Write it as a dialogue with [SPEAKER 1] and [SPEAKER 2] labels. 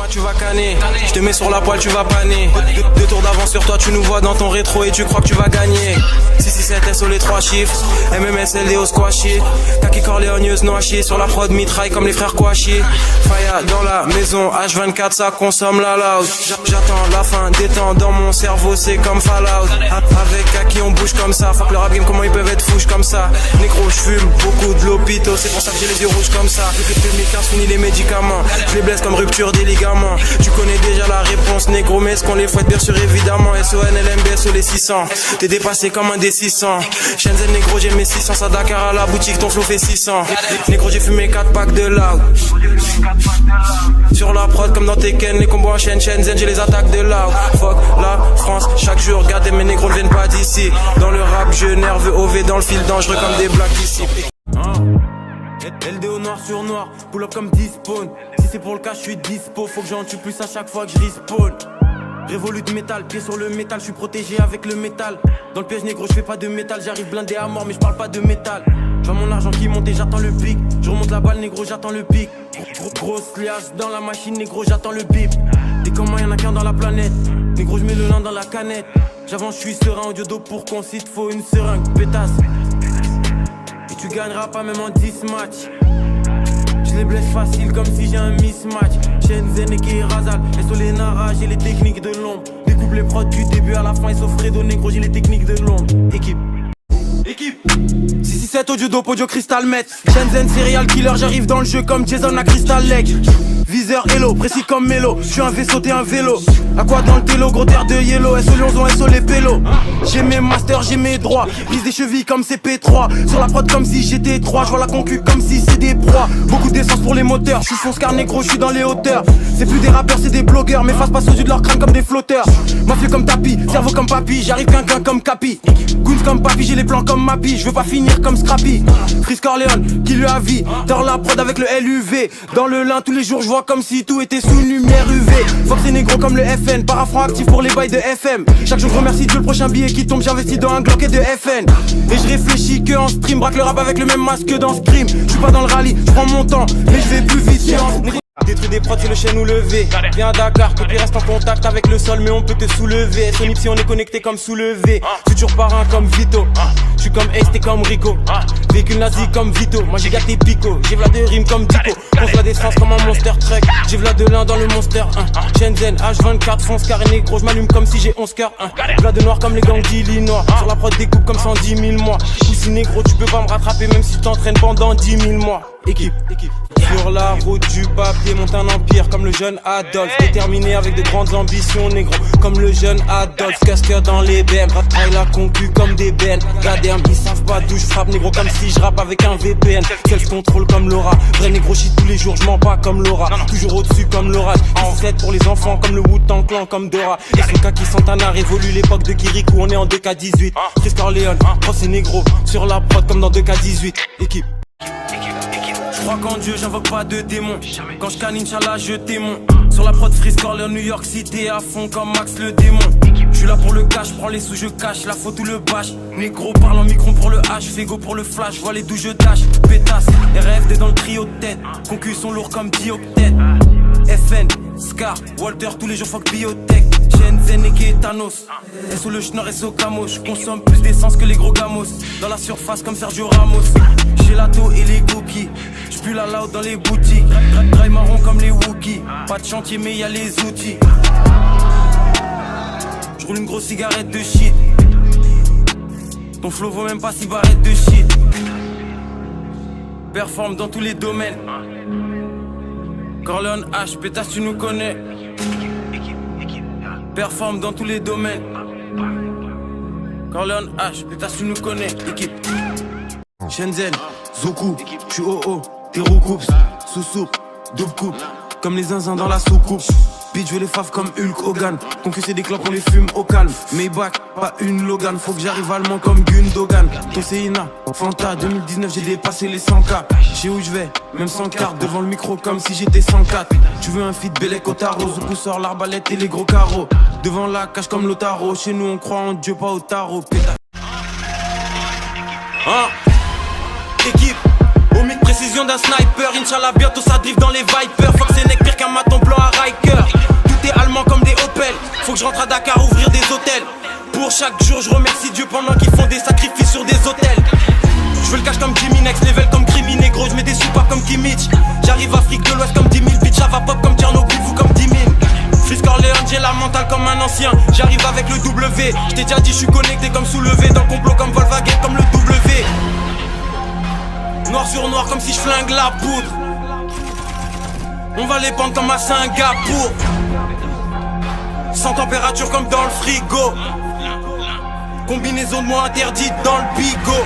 [SPEAKER 1] Tu vas canner, je te mets sur la poêle, tu vas paner. Deux tours d'avance sur toi, tu nous vois dans ton rétro et tu crois que tu vas gagner. 667 SO les 3 chiffres, MMSLD au squashy. Kaki Corleoneuse noachie, sur la prod mitraille comme les frères Kouachi. Faya dans la maison, H24 ça consomme la loud. J'attends la fin des temps, dans mon cerveau c'est comme Fallout. Avec Kaki on bouge comme ça, fuck le rap game comment ils peuvent être fouches comme ça. Négro j'fume beaucoup de l'hôpital, c'est pour ça que j'ai les yeux rouges comme ça. Depuis 2015 fini les médicaments, je les blesse comme rupture des ligaments. Tu connais déjà la réponse négro, mais est-ce qu'on les fouette bien sûr évidemment. SON, LMB, SO les 600, t'es dépassé comme un des 600. Shenzhen négro j'ai mes 600, ça Dakar à la boutique ton flow fait 600. Négro j'ai fumé 4 packs de loud. Sur la prod comme dans Tekken, les combos enchaînent. Shenzhen j'ai les attaques de loud. Fuck la France, chaque jour regardez mes négros ne viennent pas d'ici. Dans le rap je nerve OV dans le fil dangereux comme des blacks ici. LDO noir sur noir, pull up comme 10 spawn. Si c'est pour le cas, je suis dispo. Faut que j'en tue plus à chaque fois que je respawn. Révolu de métal, pied sur le métal, je suis protégé avec le métal. Dans le piège négro, je fais pas de métal, j'arrive blindé à mort, mais je parle pas de métal. J'vois mon argent qui monte et j'attends le pic. Je remonte la balle, négro, j'attends le pic. Grosse liasse dans la machine, négro, j'attends le bip. T'es comme moi, y'en a qu'un dans la planète. Négro, je mets le lin dans la canette. J'avance, je suis serein, audio d'eau pour qu'on cite, faut une seringue, pétasse. Et tu gagneras pas même en 10 matchs. Je les blesse facile comme si j'ai un mismatch. Shenzhen et Kérazal, SO les Nara, j'ai les techniques de l'ombre. Découpe les prods du début à la fin, et sauf Fredo négro, j'ai les techniques de l'ombre. Équipe 667 audio dope, audio cristal met. Shenzhen serial killer, j'arrive dans le jeu comme Jason à Crystal Lake. Viseur hello, précis comme Mélo. J'suis un vaisseau, t'es un vélo. À quoi dans le télo, gros terre de yellow. SO Lyonzon, SO les pélos. J'ai mes masters, j'ai mes droits. Prise des chevilles comme CP3. Sur la prod comme si j'étais 3. J'vois la concu comme si c'est des proies. Beaucoup d'essence pour les moteurs. J'suis fonce car négro, j'suis dans les hauteurs. C'est plus des rappeurs, c'est des blogueurs. Mes faces passent au-dessus de leur crâne comme des flotteurs. Mafieux comme tapis, cerveau comme papy. J'arrive quinquin comme Capi. Goons comme papy, j'ai les plans comme Mappy. J'veux pas finir comme Scrappy. Chris Corleone, qui lui a vie. Tord la prod avec le LUV. Dans le lin, tous les jours, j'vois comme si tout était sous lumière UV. Fox et négro comme le FN. Parafranc actif pour les bails de FM. Chaque jour, je remercie Dieu, le prochain billet qui tombe. J'investis dans un Glock et de FN. Et je réfléchis que en stream. Braque le rap avec le même masque que dans Scream. J'suis pas dans le rallye, j'prends mon temps. Mais je vais plus vite. Détruit des prods, c'est le chêne ou levé. Viens à Dakar, copie reste en contact avec le sol, mais on peut te soulever. Sonic si on est connecté comme soulevé. Futur parrain comme Vito. J'suis comme Ace, t'es comme Rico. Véhicule nazi comme Vito. Moi j'ai gâté Pico. J'ai v'là de rimes comme Dico. Fonce la défense comme un monster truck. J'ai v'là de l'un dans le monster 1. Shenzhen, H24, fonce carré négro. J'm'allume comme si j'ai 11 cœurs 1. V'là de noir comme les gangs d'Illinois. Sur la prod découpe comme 110 000 mois. Poussi négro, tu peux pas me rattraper même si t'entraînes pendant 10 000 mois. Équipe. Sur la route du papier monte un empire comme le jeune Adolphe. Déterminé avec de grandes ambitions négro. Comme le jeune Adolphe. Casqueur dans les BM. Ratraille la concu comme des bennes. Gadem, ils savent pas d'où je frappe négro. Comme si je rappe avec un VPN. Self-control comme Laura. Vrai négro shit tous les jours, je mens pas comme Laura. Toujours au-dessus comme l'orage. En fait pour les enfants comme le Wu-Tang Clan comme Dora. Et son cas qui Santana révolue l'époque de Kirikou. On est en 2K18. Chris Corleone, cross et négro. Sur la prod comme dans 2K18. Équipe. Je crois qu'en Dieu j'invoque pas de démons. Quand je canne Inch'Allah je témon. Sur la prod Freeze Corleone New York City à fond comme Max le démon. Je suis là pour le cash, prends les sous je cache. La faute ou le bâche. Négro parle en micron pour le H. Fego pour le flash, vois les d'où je dash. Pétasse, RFD dans le trio de tête. Concus sont lourds comme dioctète. FN, Scar, Walter tous les jours fuck biotech. Shenzhen et Kétanos. SO le schnorr, SO Camo. Je consomme plus d'essence que les gros gamos. Dans la surface comme Sergio Ramos. Gelato et les cookies. J'pue la loud dans les boutiques. Dry marron comme les Wookiees. Pas de chantier mais y'a les outils. J'roule une grosse cigarette de shit. Ton flow vaut même pas 6 barrettes de shit. Performe dans tous les domaines. Corleone H, pétasse tu nous connais. Performe dans tous les domaines. Corleone H, pétasse tu nous connais. Équipe. Shenzhen, Zoku, j'suis OO, Terrou Coups, sous-soupe, double coupe, comme les zinzins dans la soucoupe. Bitch, je veux les faves comme Hulk Hogan. Concusser des clopes, on les fume au calme. Maybach, pas une Logan. Faut que j'arrive allemand comme Gundogan. Tosseina, Fanta, 2019, j'ai dépassé les 100K. J'sais où je vais, même sans carte. Devant le micro comme si j'étais 104. Tu veux un feat Bellec au tarot. Zoku sort l'arbalète et les gros carreaux. Devant la cage comme l'Otaro. Chez nous, on croit en Dieu, pas au tarot. Équipe, au mic précision d'un sniper. Inch'Allah, bientôt ça drift dans les Vipers. Fox et Neck, pire avec un maton blanc à Riker. Tout est allemand comme des Opel. Faut que je rentre à Dakar ouvrir des hôtels. Pour chaque jour je remercie Dieu pendant qu'ils font des sacrifices sur des hôtels. Je veux le cash comme Jimmy, next level comme criminel. Gros, je mets des soupapes comme Kimmich. J'arrive Afrique de l'Ouest comme 10 000. Bitch, ça va pop comme Tchernobyl, vous comme 10 000. Fils Corleone, j'ai la mentale comme un ancien. J'arrive avec le W. J't'ai déjà dit, je suis connecté comme soulevé. Dans le complot comme Volkswagen, comme le W. Noir sur noir comme si je flingue la poudre. On va les pendre comme à Singapour. Sans température comme dans le frigo. Combinaison de mots interdite dans le bigot.